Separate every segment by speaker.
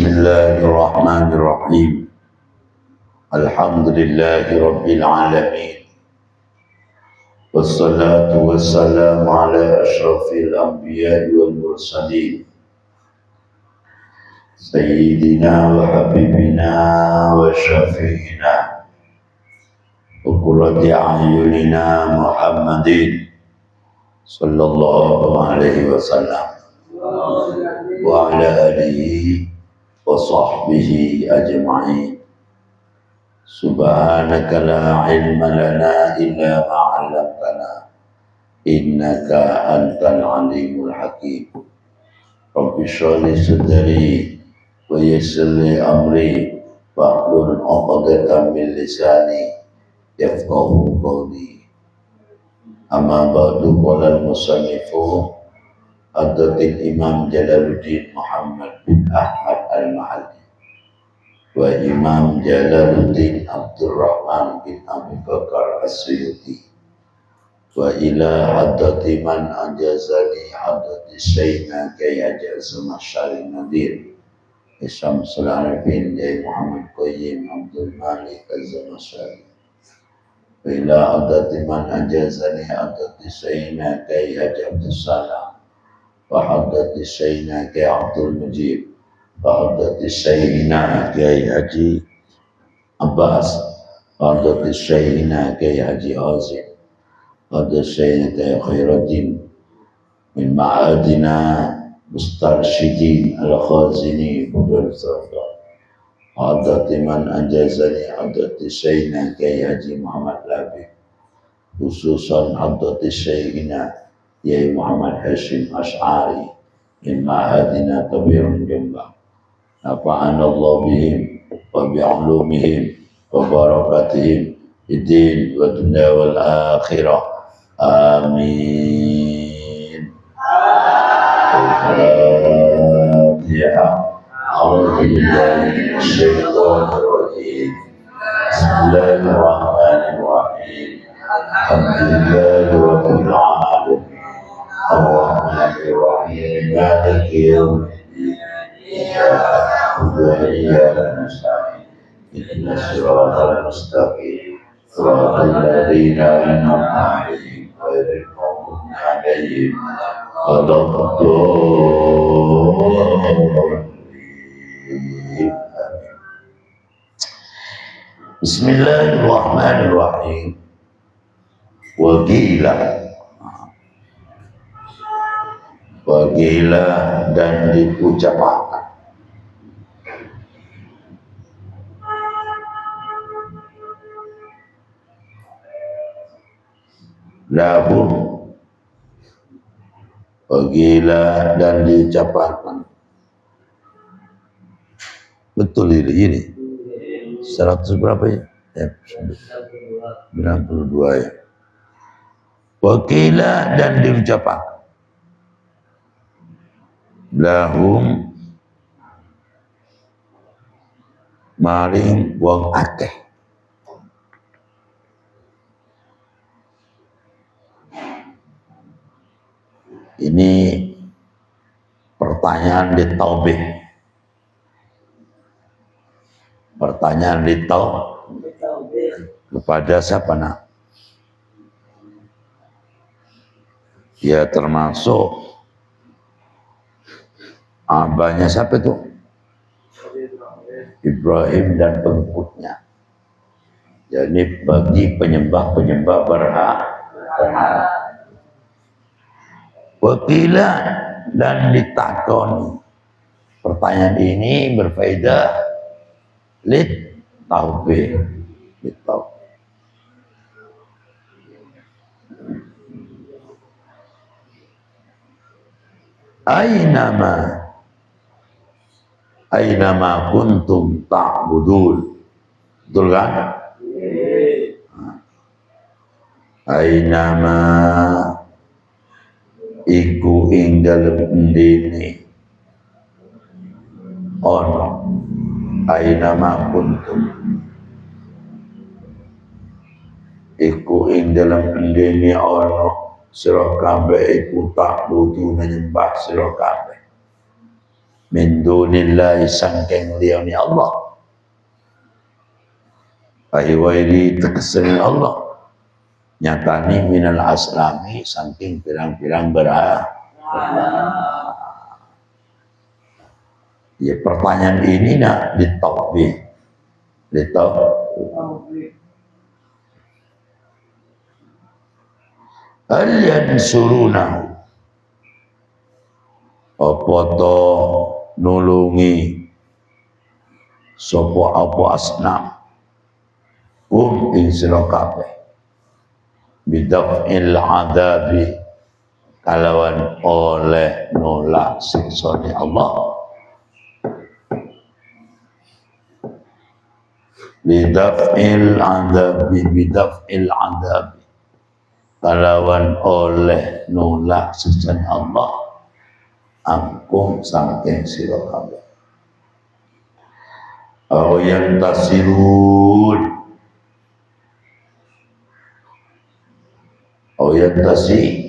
Speaker 1: Bismillahirrahmanirrahim. Alhamdulillahi rabbil alamin. Wassalatu wassalamu ala asyrafil anbiya'i wal mursalin. Sayyidina wa habibina wa syafi'ina wa qurrati a'yunina Muhammadin sallallahu alaihi wasallam wa ala alihi wa sahbihi ajma'in. Subhanaka la ilma lana illa ma 'allamtana innaka antal alimul hakim. Rabbi shrah li sadri wa yassir li amri wahlul 'uqdatam min lisani yafqahu qawli. Amma ba'du, qala al-musannifu Hadratil Imam Jalaluddin Muhammad bin Ahmad Al-Mahalli wa Imam Jalaluddin Abdurrahman bin Abi Bakar As-Suyuti wa ila hadrati man ajazani hadrati Sayyidina Kyai Haji As-Masyari Nadir Syamsul Arifin Kyai Muhammad Qayyim Abdul Malik Az-Masyari wa ila hadrati man ajazani hadrati Sayyidina Kyai Haji Abdul Salam wa hadrati Sayyidina Kyai Abdul Mujib wa hadrati Sayyidina Kyai Haji Abbas wa hadrati Sayyidina Kyai Haji Azim wa hadrati Sayyidina Kyai Khairuddin min ma'adina mustarsyidin al-khazini Budul Safa wa hadrati man anjazani hadrati Sayyidina Kyai Haji Muhammad Labib khususan hadrati Sayyidina Kyai Muhammad Hashim Ash'ari min ma'adina Tabirun Jombang. Nafa'ana Allah bihim wa bi'ulumihim wa barakatihim fid-din wa dunya wal akhirah. Amin. Al-Fatiha. A'udzu billahi minasy syaithanir rajim. Bismillahirrahmanirrahim. Alhamdulillahi rabbil alamin. Ar-Rahmanir-Rahim. Maliki yaumiddin. Iyyaka na'budu wa iyyaka nasta'in. Ihdinas siratal mustaqim. Siratal ladzina an'amta 'alaihim ghairil maghdubi 'alaihim waladdallin. Bismillahirrahmanirrahim. Wagila dan diucapkan lahum, wagila dan diucapkan betul ini 100 berapa ya? 92 ya. Wagila dan diucapkan lahum maring wong akeh ini pertanyaan di taubih, pertanyaan di taubih kepada siapa nak? Ya termasuk abahnya siapa itu? Ibrahim dan pengikutnya. Jadi bagi penyembah-penyembah berhala. Wakila dan ditakoni. Pertanyaan ini berfaedah lit taubih. Ainama kuntum ta'budun. Betul kan? Ainama iku ing dalem endene ono. Ainama kuntum iku ing dalem endene ono sira kabeh iku ta'budun nyembah sira kabeh. min dunillahi sangking liyani Allah aiwairi tekesenin Allah nyatani minal aslami sangking pirang-pirang berhala. Ya pertanyaan ini nak ditawbih hal yansurunahu apa to nulungi sapa apa asnam ing sira kabeh bidaf'il adabi kalawan oleh nolak siksa Allah bidaf'il adabi kalawan oleh nolak siksa Allah angkum sangking sira kabeh yang tasirun yang tasi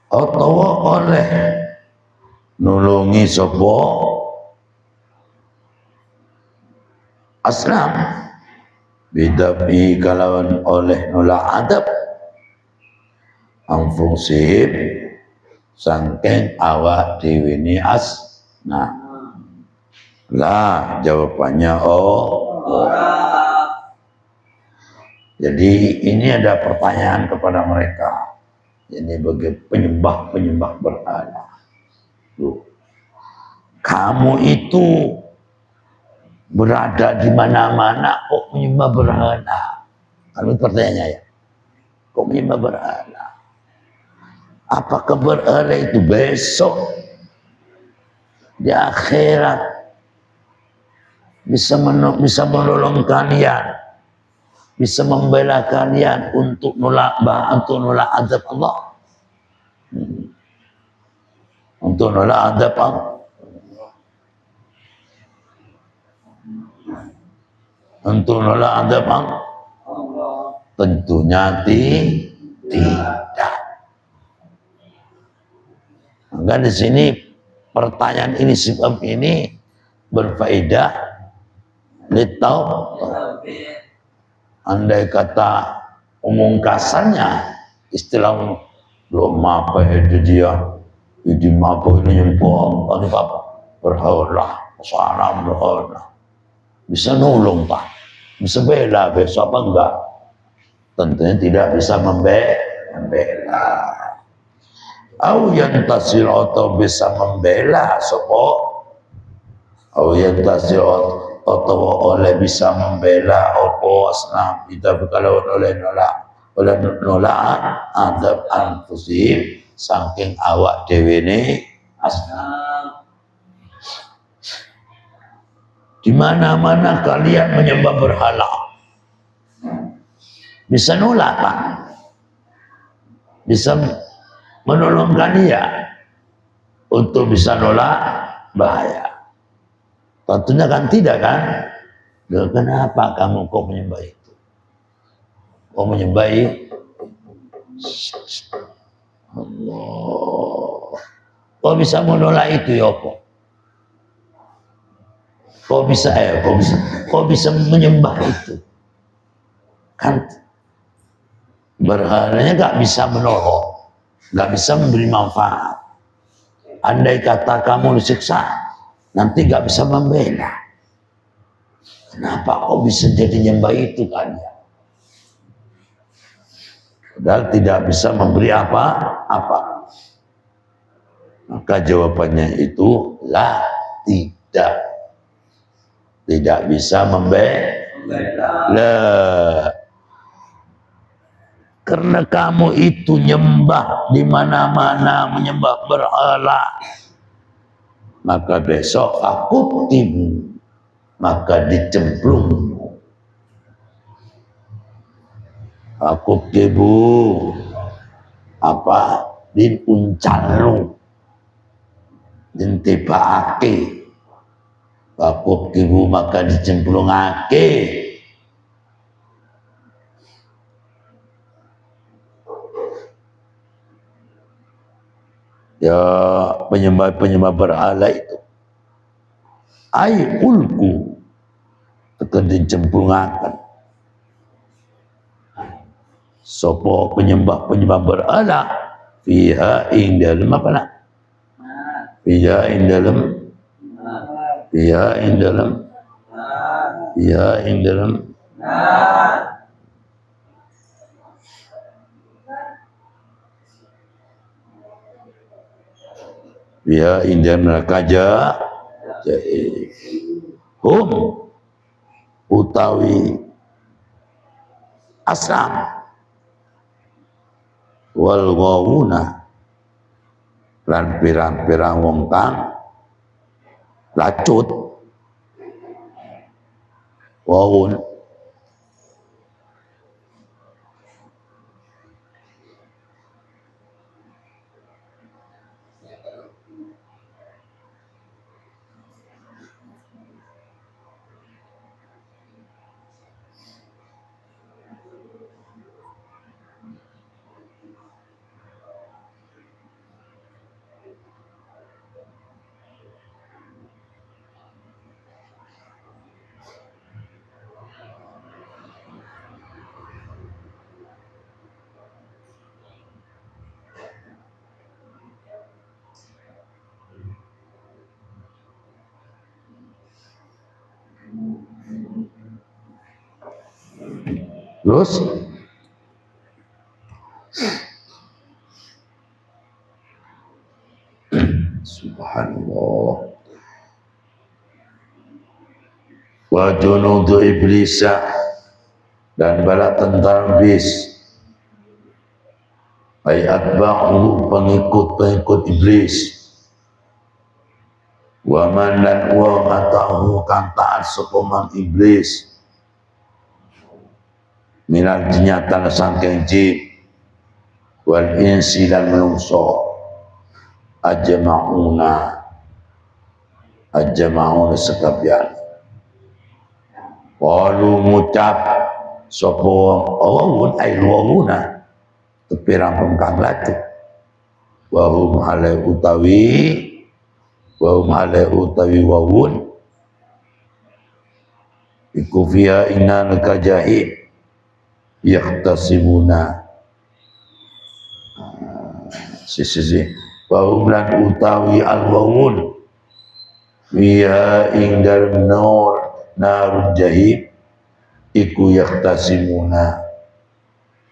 Speaker 1: atau oleh nulungi sapa aslam bidabi kalawan oleh nolak adab angfungsib sangking awak dewi ni nah lah jawabannya jadi ini ada pertanyaan kepada mereka. Ini bagi penyembah berhala. Loh, kamu itu berada di mana-mana kok menyembah berhala? Kalau pertanyaannya ya, kok menyembah berhala? Apakah berhala itu besok di akhirat bisa menolong kalian, bisa membela kalian untuk nolak azab Allah, untuk nolak azab Allah, untuk nolak azab Allah? Tentunya tidak. Maka di sini pertanyaan ini sebab ini berfaedah litau. Andai kata umungkasannya istilah belum apa itu dia jadi apa ini nyempong tadi apa berhala salam berhala bisa nolong pak, bisa bela besok apa enggak? Tentunya tidak bisa membela. Au yang tasir atau bisa membela sopo, au yang tasir atau oleh bisa membela opo asnam kita kalau oleh nolak adab anfusim saking awak dewe ne asnam. Di mana-mana kalian menyembah berhala bisa nolak pak, bisa menolong kalian untuk bisa nolak bahaya. Tentunya kan tidak kan? Loh, kenapa kamu kok menyembah itu? Kok menyembah itu? Allah. Kok bisa menolak itu ya kok? Kok bisa menyembah itu? Kan berhalanya nggak bisa menolong, nggak bisa memberi manfaat. Andai kata kamu disiksa, nanti nggak bisa membela. Kenapa kok bisa jadi nyembah itu kalian? Padahal tidak bisa memberi apa-apa. Maka jawabannya itu lah tidak bisa membela. Lah. Karena kamu itu nyembah di mana-mana menyembah berhala, maka besok aku timu, maka dicemplung Aku kibu apa din uncalno din tibaake. Aku kibu maka dicemplungake. Ya penyembah-penyembah berhala itu. Ai ulku tekan dicemplungaken. Sopo penyembah-penyembah berhala fiha ing dalem apa nak? Fiha ing dalem fiha ing dalem fiha ing dalem fiha ing dalem neraka hum utawi asam wal ghawuna lan pirang-pirang wong kang lacut wawun terus subhanallah wa junudu iblis dan bala tentara iblis ayat ba'u pengikut-pengikut iblis wa man lan wa atahu kang taat sapa iblis minal jinyatan sangking jin wal insi lan menungso ajma'una sekabian walu ngucap sapa wawun ay wawuna tepirang pengkang latu wahum hale utawi wawun iku fiha inna nakajahim yahtasimuna sisi wahum lan utawi al-wawun fiha ing dalem narun jahim iku yahtasimuna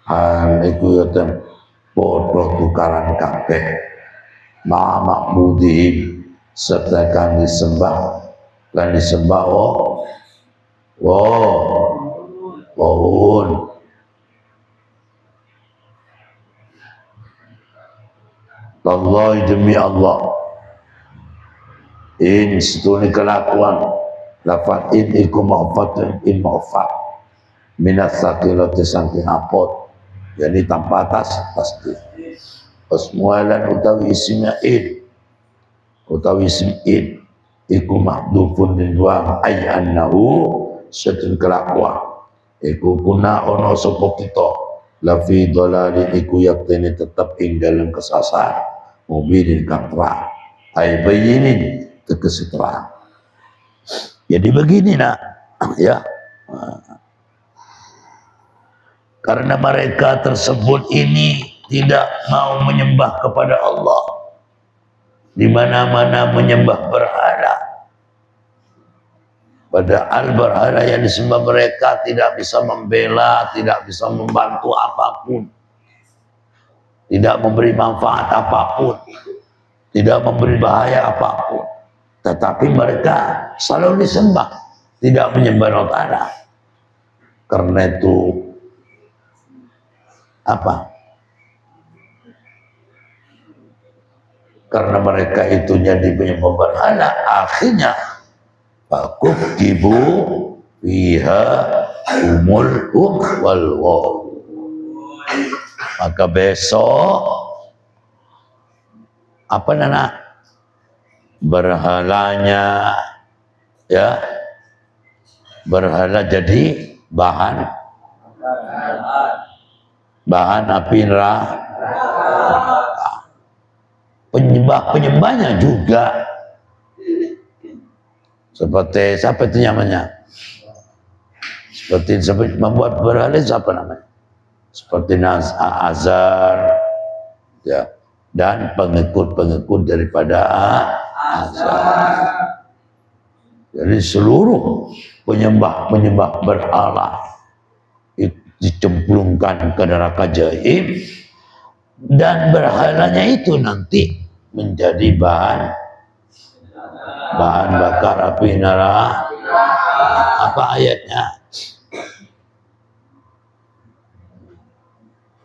Speaker 1: hal iku yoten podo tukaran kabeh ma makbudihim serta kan disembah wawun Wallahi demi Allah in setuni kelakuan lafat in iku ma'fatun in ma'fat minat sakilati sangking apot jadi tanpa atas pasti wasmualan utawi isimnya in utawi isim in iku mahdufun din duang ay annahu setuni kelakuan iku kuna ono sopo kita lafi dolalin iku yaktini tetap ing dalam kesasar mubinin kang terang ay bayinin tegesi terang. Jadi begini nak ya karena mereka tersebut ini tidak mau menyembah kepada Allah, di mana-mana menyembah berhala, padahal berhala yang disembah mereka tidak bisa membela, tidak bisa membantu apapun, tidak memberi manfaat apapun, tidak memberi bahaya apapun, tetapi mereka selalu disembah, tidak menyembah Allah Ta'ala. Karena itu apa? Karena mereka itu jadi penyembah berhala, akhirnya fakukibu fiha umul wal waw Maka besok apa nana berhalanya ya, berhala jadi bahan api neraka. Penyembahnya juga seperti siapa itu namanya? Seperti membuat berhala siapa namanya? Seperti Azar ya, dan pengikut daripada Azar. Jadi seluruh penyembah berhala dicemplungkan ke neraka jahim, dan berhalanya itu nanti menjadi bahan bakar api neraka. Apa ayatnya?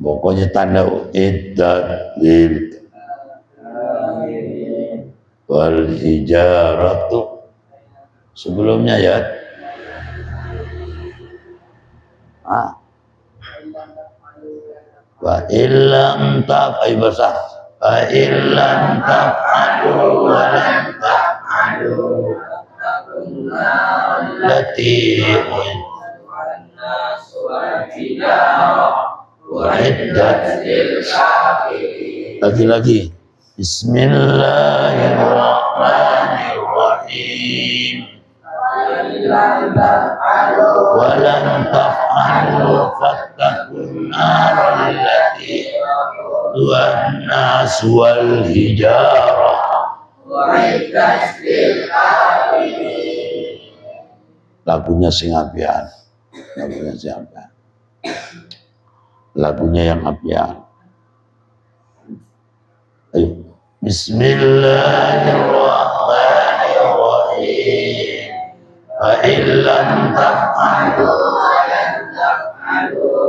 Speaker 1: Pokoknya tanda iddat lil wal hijaratu. Sebelumnya ya, wa illam taf'alu basah fa illam taf'alu wa lam taf'alu lati lagi Bismillahirrahmanirrahim walan taf'alu fattaqun naral lati wan nas wal hijarah wa'iddat lil kafirin. Lagunya sing apian, lagunya yang apian. Ayo. Bismillahirrahmanirrahim. Fa illam taf'alu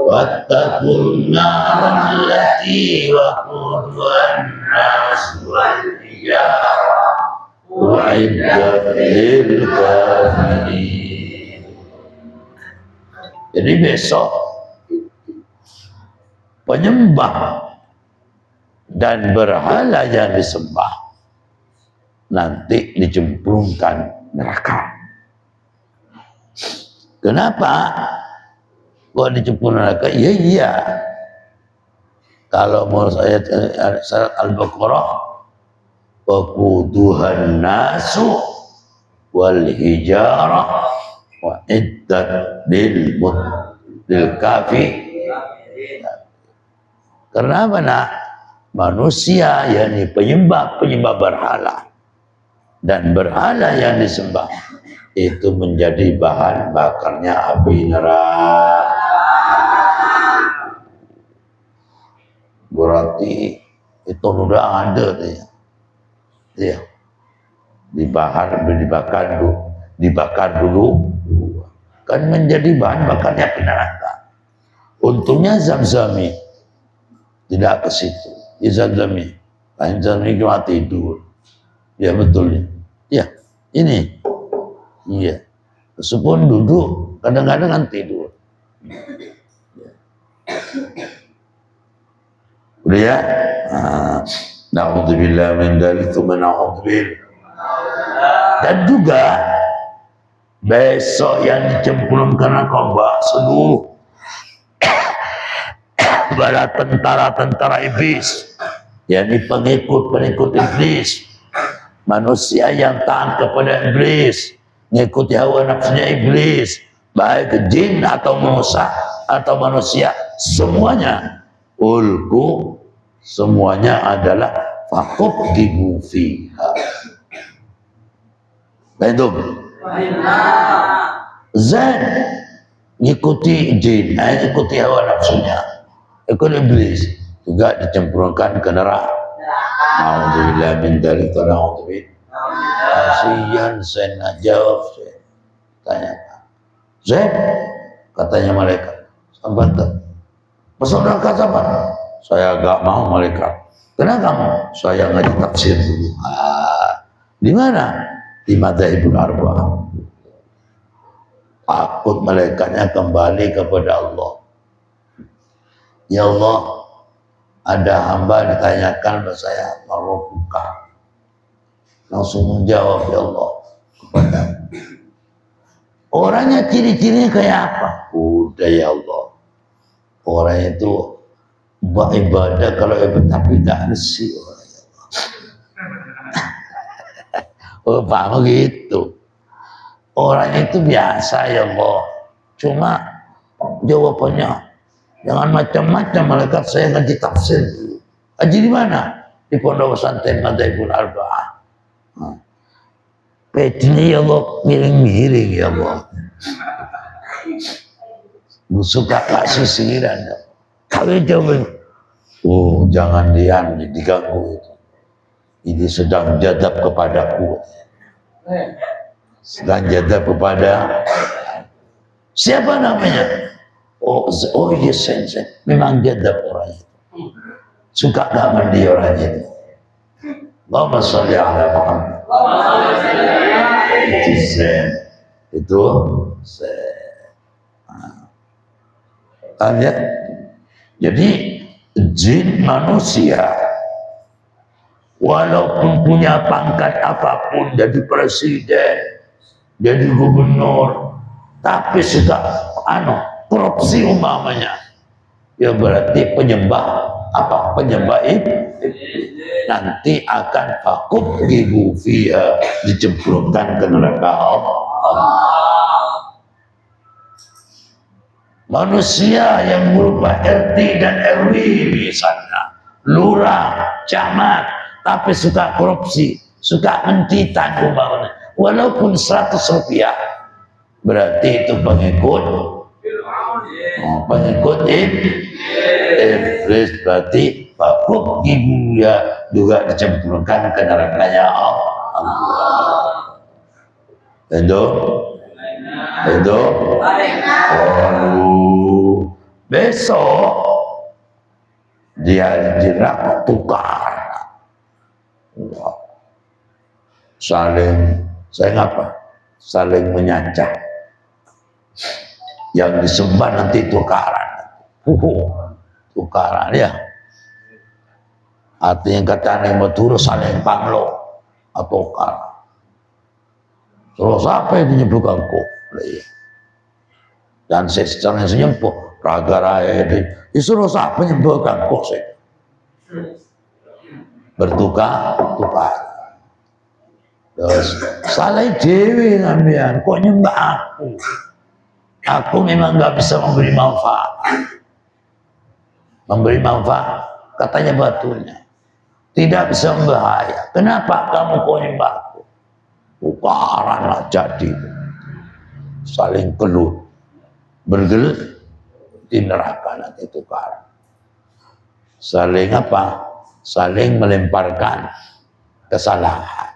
Speaker 1: wattaqun naral lati waquduhan nas wal hijarah wa'iddat lil kafirin. Jadi besok penyembah dan berhala yang disembah nanti dicemplungkan neraka. Kenapa kok dicemplung neraka? Iya. Kalau menurut ayat Al-Baqarah, waquduhan nasu wal hijarah wa iddat lil kafirin. Karena mana? Manusia, yakni penyembah berhala dan berhala yang disembah itu menjadi bahan bakarnya api neraka. Berarti itu udah ada ya. Dibakar dulu kan menjadi bahan bakarnya api neraka. Untungnya Zamzami tidak ke situ. Zamzami cuma tidur. Ya betul ya. Ini iya. Meskipun duduk kadang-kadang kan tidur. Udah ya. Na'udzubillah min dzalik tsumma na'udzubillah. Dan juga besok yang dicemplungkan narkoba seluruh pada tentara iblis, yakni pengikut iblis, manusia yang taat kepada iblis, mengikuti hawa nafsunya iblis, baik jin atau manusia, semuanya ulku, semuanya adalah fakub dibufiha. Itu Zan ngikuti jin, ngikuti hawa nafsunya, ikut iblis, juga dicemplungkan ke neraka. Alhamdulillah min dzalik wa na'udzubillah. Kasihan saya nak jawab, saya tanya, Zain, katanya malaikat, sahabat, masuk neraka sahabat. Saya agak mau malaikat. Kenapa kamu? Saya ngaji tafsir dulu. Di mana? Di Madzhabul Arba'ah. Takut malaikatnya kembali kepada Allah. Ya Allah, ada hamba ditanyakan kepada saya, kalau buka, langsung menjawab, ya Allah, kepada orangnya ciri-cirinya kayak apa? Udah ya Allah, orang itu ibadah kalau ibadah tapi gak bersih. Oh, paham gitu. Orangnya itu biasa ya Allah. Cuma jawabannya jangan macam-macam, malaikat saya ngaji tafsir dulu. Ngaji di mana? Di Pondok Pesantren Madaibul Arba'ah. Pedinya ya Allah miring-miring ya Allah. Suka kasih sisiran. Tapi coba, oh jangan diganggu itu. Ini sedang jadab kepadaku. Sedang jadab kepada siapa namanya? Oh yes, saya memang jadab orang itu. Suka gak mandi orang itu. Allahumma sholli ala Muhammad. Itu lihat. Jadi jin manusia walaupun punya pangkat apapun, jadi presiden, jadi gubernur, tapi suka korupsi umpamanya, ya berarti penyembah nanti akan fakub gibufia, dicemplungkan ke neraka Allah. Manusia yang berupa RT dan RW misalnya, lurah, camat, tapi suka korupsi, suka mentitan umpamanya, walaupun 100 rupiah, berarti itu pengikut iblis, berarti fakub gibufia juga dicemplungkan ke nerakanya Allah. Itu besok dia dirapot tukar, saling menyacah, yang disembah nanti tukaran, tukaran ya. Artinya kata yang betul saling panglo atau tukar. Terus apa yang dinyebutkan kok? Dan saya secara senyempuh raga raya ini disuruh siapa menyebutkan kok saya bertukar. Terus salah dewi ngambian kok nyembah aku memang nggak bisa memberi manfaat katanya batunya tidak bisa membahaya. Kenapa kamu kok nyembah aku? Tukaran lah jadi, saling keluh, bergelut di neraka nanti tukaran. Saling saling melemparkan kesalahan.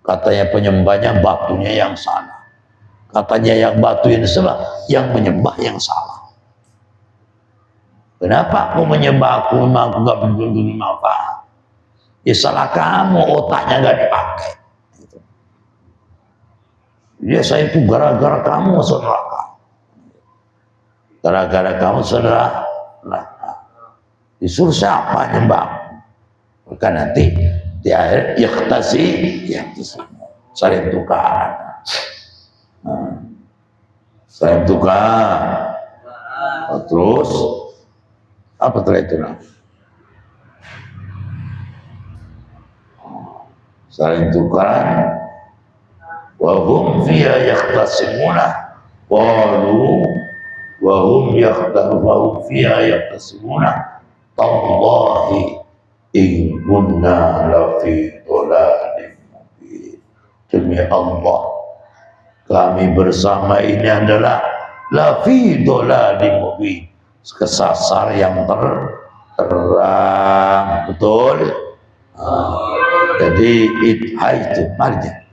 Speaker 1: Katanya penyembahnya batunya yang salah, katanya yang batu yang salah, yang menyembah yang salah. Kenapa aku menyembah aku? Memang aku gak berbunyi manfaat. Ya salah kamu, otaknya gak dipakai. Ya saya itu gara-gara kamu masuk neraka. Gara-gara kamu saudara neraka. Disuruh siapa nyembah? Maka nanti di akhir yakhtasi saling tukar. Saling tukar. Terus apa setelah itu? Saling tukar. Wahum fiha yakhtasimuna qalu wahum fiha yakhtasimuna tallahi in kunna lafi dhalalin mubin. Demi Allah kami bersama ini adalah lafi dhalalin mubin, kesasar yang terang betul. Jadi itu marja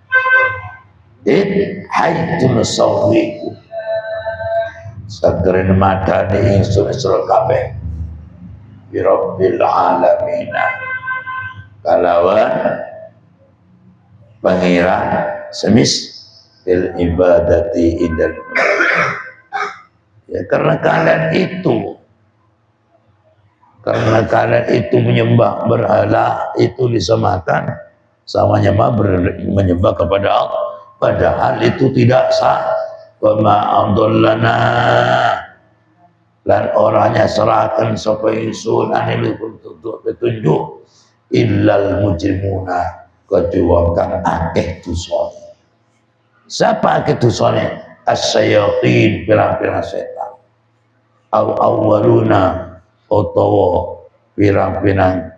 Speaker 1: haitu nasawiku sakren mata ni ingsun surah kabeh birabbil alamin kalawan pangeran semis bil ibadati indal ya, karena kalian itu Karena kalian itu menyembah berhala, itu disamakan sama menyembah kepada Allah, padahal itu tidak sah. Wa ma adallana, dan orangnya serahkan sapa ingsun anil petunjuk illal mujrimuna, kecuali kang akeh dosane. Siapa akeh dosane? As-syayatin, pirang-pirang setan. Au awwaluna, utawa pirang-pirang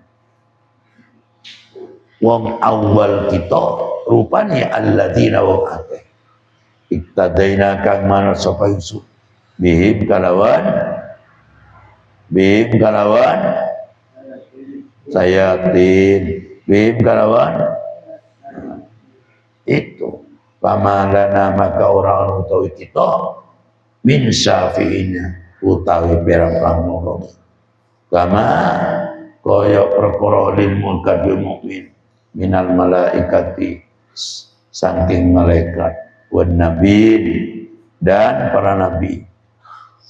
Speaker 1: wong awal kita rupanya alladzina wong akeh iktadaina kang manut sapa ingsun bihim kalawan sayatin, bihim kalawan itu pamalana, maka orang utawi kita min syafi'ina, utawi pirang-pirang nolong kama kaya perkara lil munkadil mukmin minal malaikati, saking malaikat, wan nabi, dan para nabi,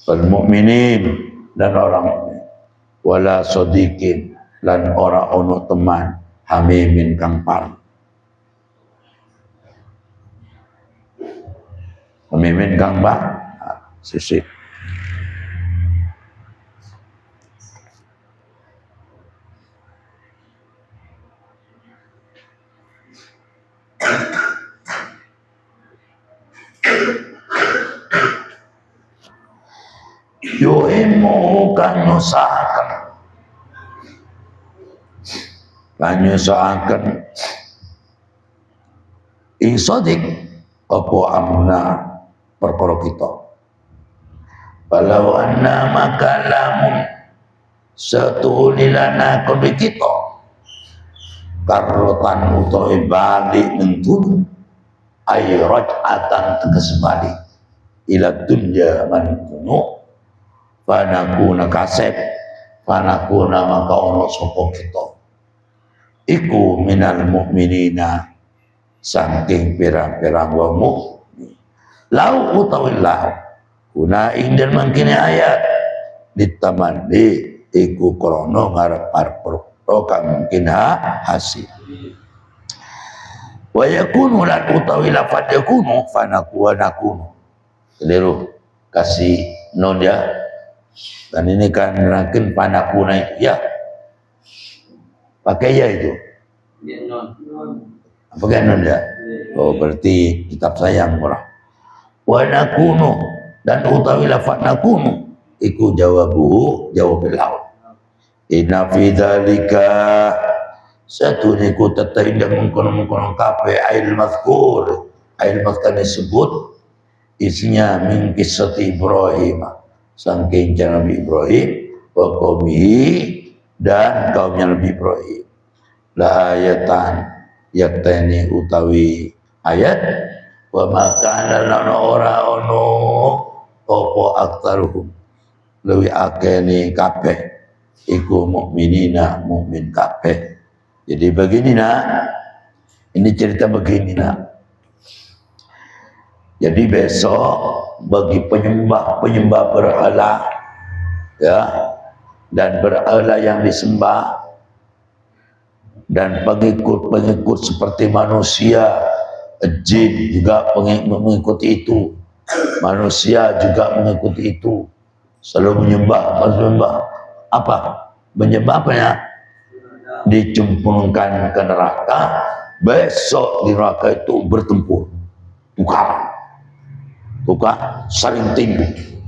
Speaker 1: wal mukminin, dan orang mukmin, wala sodikin, lan ora ono teman hamimin kang pareng. Hamimin kang sisik. Yuhimu kan nyusahaken ing sodik apa amna perkara kita. Walau anna maka lamun setulilana kode kita karotan utawi balik mentun ay raj'atan teges balik ila dunya manitunu panakuna kasep panakuna, maka ono sapa kita iku minal mukminina, saking pirang-pirang wong mukmin. Lau utawi lau kuna ing den mangkene ayat ditamandi iku krana ngarep-arep kang mungkin hasil. Wa yakunu lan utawi lafad yakunu fanaku wa nakunu. Keliru kasih non ya. Dan ini kan nerangkan panakuna itu ya. Pakai ya itu. Pakai non ya. Oh berarti kitab saya yang murah. Wa nakunu, dan utawi lafad nakunu iku jawabuhu jawabil awal. Inna fi dzalika, satu niku teteh indah mengkono-mengkono kabeh ail mazkur disebut isinya min kisah Ibrahim, saking Nabi Ibrahim wa qaumihi, dan kaumnya Nabi Ibrahim. La ayatan yaktani utawi ayat wa maka ana ora ono apa aktaruhum luwi akeh kabeh iku mukminina, mukmin kabeh. Jadi begini nak, ini cerita begini nak. Jadi besok bagi penyembah berhala ya, dan berhala yang disembah, dan pengikut seperti manusia, jin juga mengikuti itu, manusia juga mengikuti itu, selalu menyembah apa? Menyembah apa ya? Dicemplungkan ke neraka. Besok di neraka itu bertempur, tukar saling tinggi,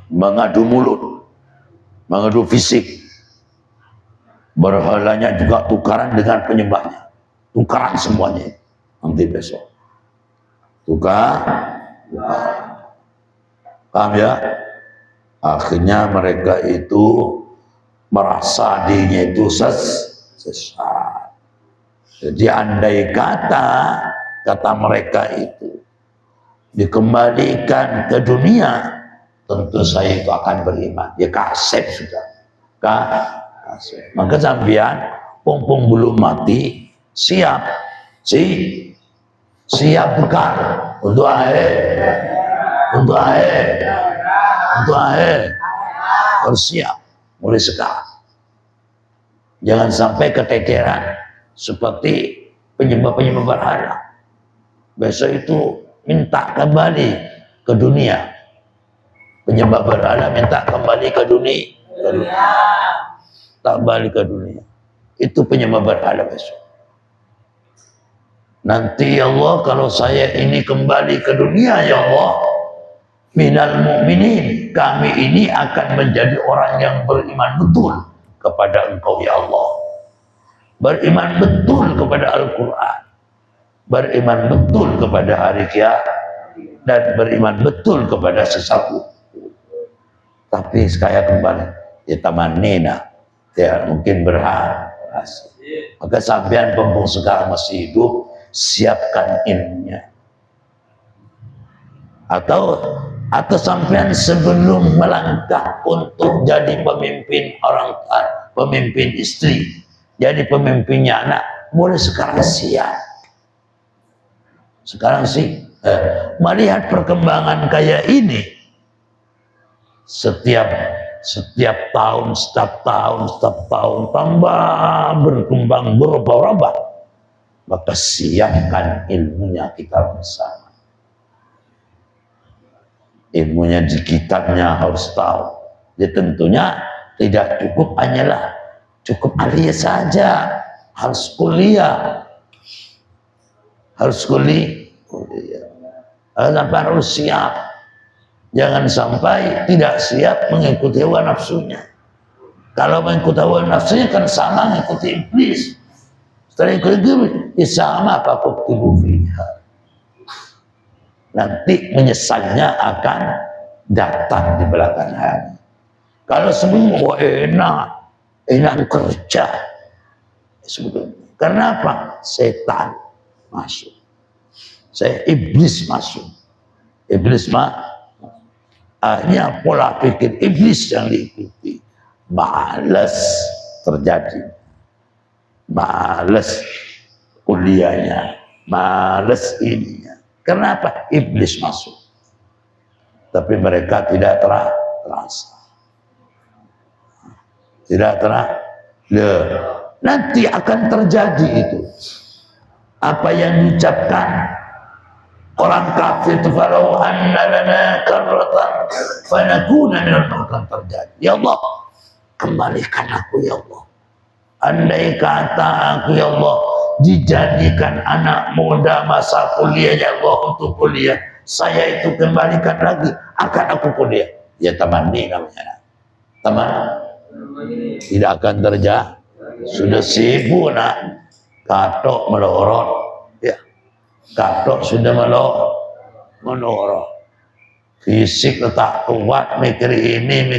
Speaker 1: mengadu mulut, mengadu fisik. Berhalanya juga tukaran dengan penyembahnya, tukaran semuanya nanti besok. Tukar. Paham ya? Akhirnya mereka itu merasa dirinya itu sesat. Jadi andai kata mereka itu dikembalikan ke dunia, tentu saya itu akan beriman. Ya kasep sudah. Kasep. Maka sampean pompong belum mati, siap bekal untuk akhir, harus siap. mulai sekarang. Jangan sampai keteteran seperti penyembah-penyembah berhala. Besok itu minta kembali ke dunia. Penyembah berhala minta kembali ke dunia. Tak balik ke dunia. Itu penyembah berhala besok. Nanti ya Allah, kalau saya ini kembali ke dunia ya Allah, minal mu'minin, kami ini akan menjadi orang yang beriman betul kepada Engkau ya Allah, beriman betul kepada Al-Quran, beriman betul kepada hari kiamat, dan beriman betul kepada sesaku. Tapi sekaya kembali ya tamanina, ya mungkin berhasil. Maka sampean pembung sekarang masih hidup, siapkan ilmunya. Atau sampean sebelum melangkah untuk jadi pemimpin orang tua, pemimpin istri, jadi pemimpinnya anak, mulai sekarang siap. Sekarang sih melihat perkembangan kayak ini, setiap tahun tambah berkembang berubah-ubah. Maka siapkan ilmunya kita bersama. Ilmunya di kitabnya harus tahu. Ya tentunya tidak cukup hanyalah cukup aliyah saja, harus kuliah. Harus kuliah. Harus siap. Jangan sampai tidak siap mengikuti hawa nafsunya. Kalau mengikuti hawa nafsunya kan sama mengikuti iblis. Setelah itu ya sama apa kutibu fiha. Nanti menyesalnya akan datang di belakang hari. Kalau semua enak kerja. Sebetulnya. Karena apa? Setan masuk. Iblis masuk. Iblis hanya pola pikir iblis yang diikuti. Malas terjadi. Males kuliahnya, males ininya. Kenapa? Iblis masuk. Tapi mereka tidak terasa. Tidak terasa. Nanti akan terjadi itu. Apa yang diucapkan orang kafir itu, falau anna lana karratan fanakuna minal mu'minin, terjadi. Ya Allah, kembalikan aku ya Allah. Andai kata aku ya Allah dijadikan anak muda masa kuliah ya Allah untuk kuliah, saya itu kembalikan lagi, akan aku kuliah. Ya tamanni namanya. Taman tidak akan terjadi. Sudah sibuk nak katok melorot. Ya, katok sudah melorot. Fisik tak kuat, mikir ini.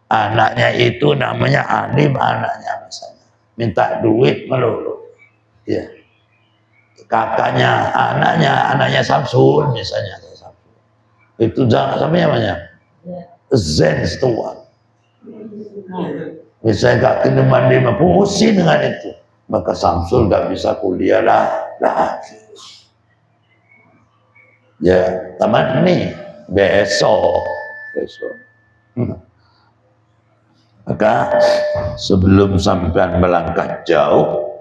Speaker 1: Anaknya itu namanya alim, anaknya misalnya minta duit melulu, ya. Kakaknya, anaknya Samsul misalnya, itu jangan sampai namanya Zen tua. Misalnya kaki mandi pusing dengan itu, maka Samsul gak bisa kuliah lah. Ya teman nih besok. Maka sebelum sampai melangkah jauh,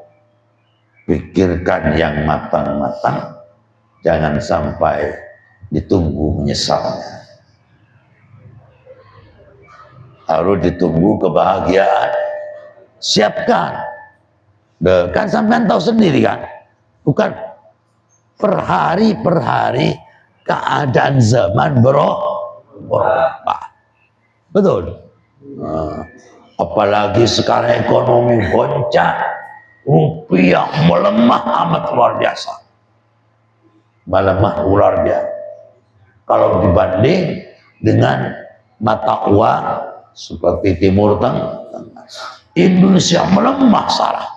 Speaker 1: pikirkan yang matang-matang, jangan sampai ditunggu menyesalnya. Harus ditunggu kebahagiaan. Siapkan. Kan sampean tahu sendiri kan, bukan per hari keadaan zaman berubah. Betul. Apalagi sekarang ekonomi goncang, rupiah melemah amat luar biasa. Melemah luar biasa. Kalau dibanding dengan mata uang seperti Timur Tengah, Indonesia melemah salah.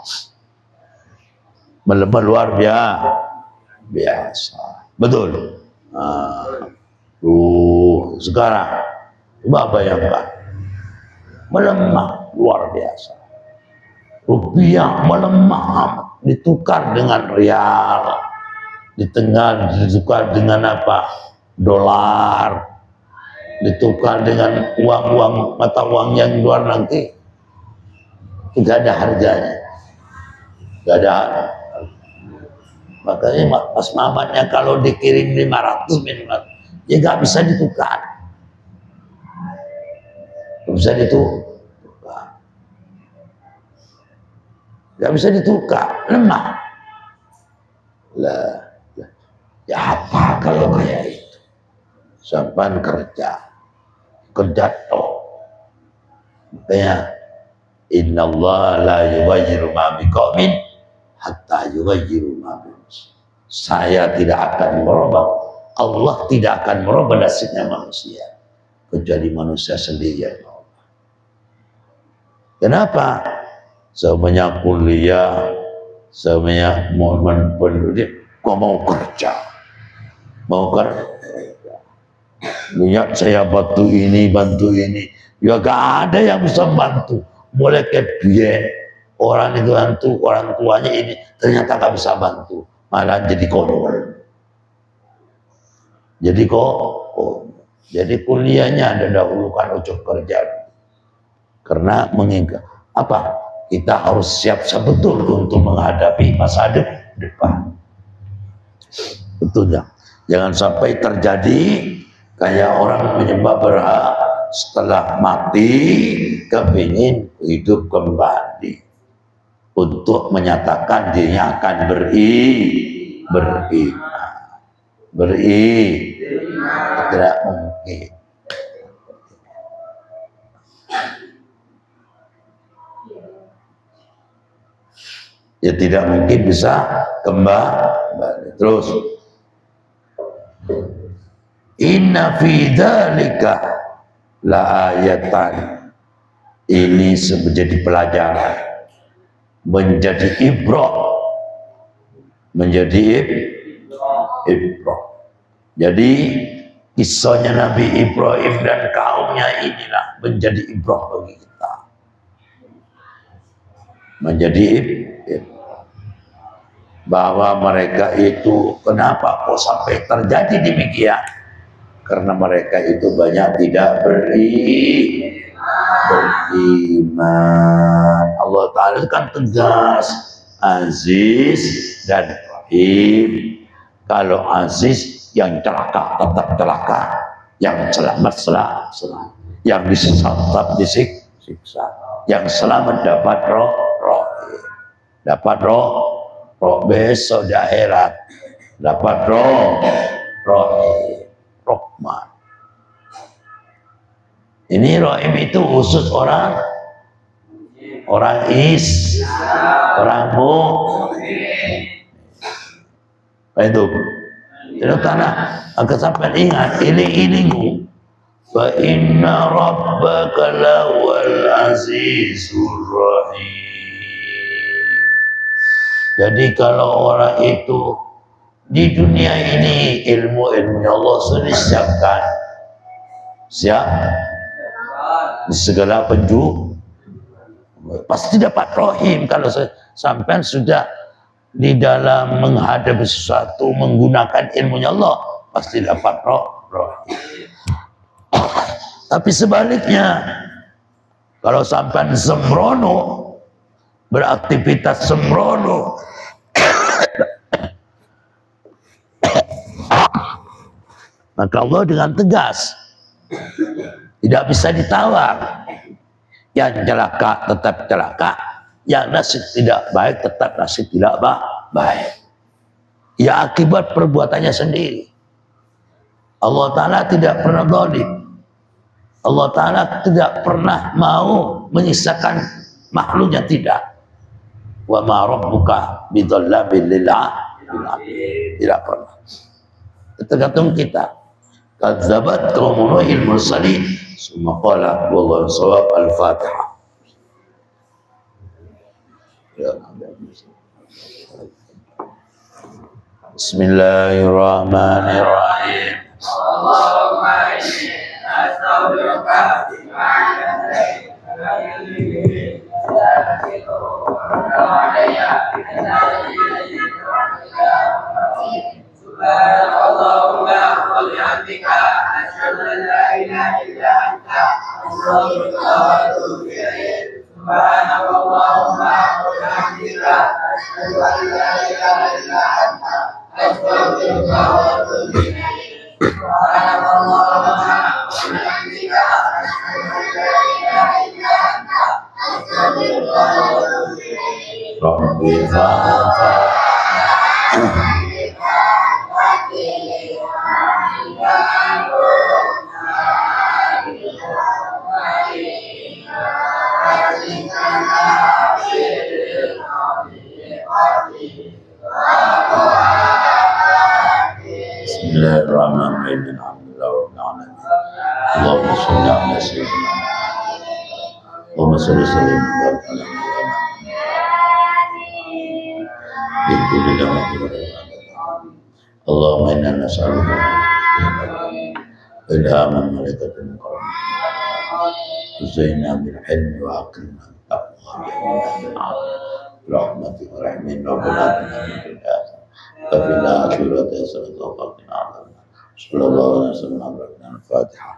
Speaker 1: Melemah luar biasa. Betul. Sekarang coba bayangkan. Melemah luar biasa. Rupiah melemah, ditukar dengan rial, ditukar dengan apa? Dolar. ditukar dengan uang mata uang yang luar nanti, tidak ada harganya, tidak ada. Makanya Mas Mamatnya kalau dikirim 500 minimal, ya nggak bisa ditukar, nggak bisa ditukar, nggak bisa ditukar, lemah lah. Ya apa kalau kayak itu, sampan kerja toh. Makanya innallaha la yughayyiru ma biqaumin hatta yughayyiru ma bi anfusihim. Saya tidak akan merubah, Allah tidak akan merubah nasibnya manusia kecuali manusia sendiri yang merubah. Kenapa? Semuanya kuliah, semuanya mau penduduk, kok mau kerja, lihat saya bantu ini, ya gak ada yang bisa bantu. Mulai ke biaya orang itu bantu, orang tuanya ini ternyata gak bisa bantu, malah jadi konyol. Jadi kuliahnya ada dahulukan ujuk kerja, karena mengingat apa? Kita harus siap betul untuk menghadapi masa depan. Betul ya? Jangan sampai terjadi kayak orang menyembah berhala setelah mati kepingin hidup kembali untuk menyatakan dirinya akan beriman. Tidak mungkin. Ya tidak mungkin bisa kembali. Terus inna fi dzalika la ayatan, ini menjadi pelajaran, menjadi ibrah, jadi kisahnya Nabi Ibrahim dan kaumnya inilah menjadi ibrah bagi kita, menjadi bahwa mereka itu kenapa kok sampai terjadi demikian, karena mereka itu banyak tidak beriman. Allah Ta'ala kan tegas, Aziz dan Rahim. Kalau Aziz, yang celaka tetap celaka, yang selamat selamat, yang disesat disiksa, yang selamat dapat roh besok di akhirat, dapat rohmat. Ini rohim itu khusus orang itu. Jadi karena agar sampai ingat ini fa inna rabbaka lawal azizur rahim. Jadi kalau orang itu di dunia ini ilmunya Allah sudah disiapkan, di segala penjuru pasti dapat rohim. Kalau sampai sudah di dalam menghadapi sesuatu menggunakan ilmunya Allah, pasti dapat rohim. Tapi sebaliknya, kalau sampai sembrono, beraktivitas sembrono, maka Allah dengan tegas, tidak bisa ditawar. Yang celaka tetap celaka, yang nasib tidak baik tetap nasib tidak baik. Ya akibat perbuatannya sendiri. Allah Ta'ala tidak pernah zalim. Allah Ta'ala tidak pernah mau menyisakan makhluknya, tidak. Wa ma rabbuka bidzallamin lil 'abid. Tidak pernah. Tergantung kita. Kadzabat qaum Nuhil mursalin. Summa qala wallahu shawab. Al-Fatihah. Bismillahirrahmanirrahim. Allahumma inni astaghfiruka Allahumma
Speaker 2: bihamdika asyhadu an la ilaha illa anta astaghfiruka wa atubu ilaik. Subhanallahumma wa bihamdika asyhadu an la ilaha illa anta astaghfiruka wa atubu ilaik. Subhanallahumma wa bihamdika asyhadu an la ilaha illa anta astaghfiruka wa atubu ilaik.
Speaker 1: Rabbi fa'fa Bismillahirrahmanirrahim. Allahumma sholli ala sayyidina Allahumma sholli sallim wa barik ala Allahumma inna nas'aluka ilhaman malaikatin mukarramin zaina bil ilmi wa aqilna bil taqwa rahmatika wa rahmin rabbana atina fid dunya hasanah wa fil akhirati hasanah wa qina adhaban nar. Sallallahu alaihi wasallam. Al-Fatiha.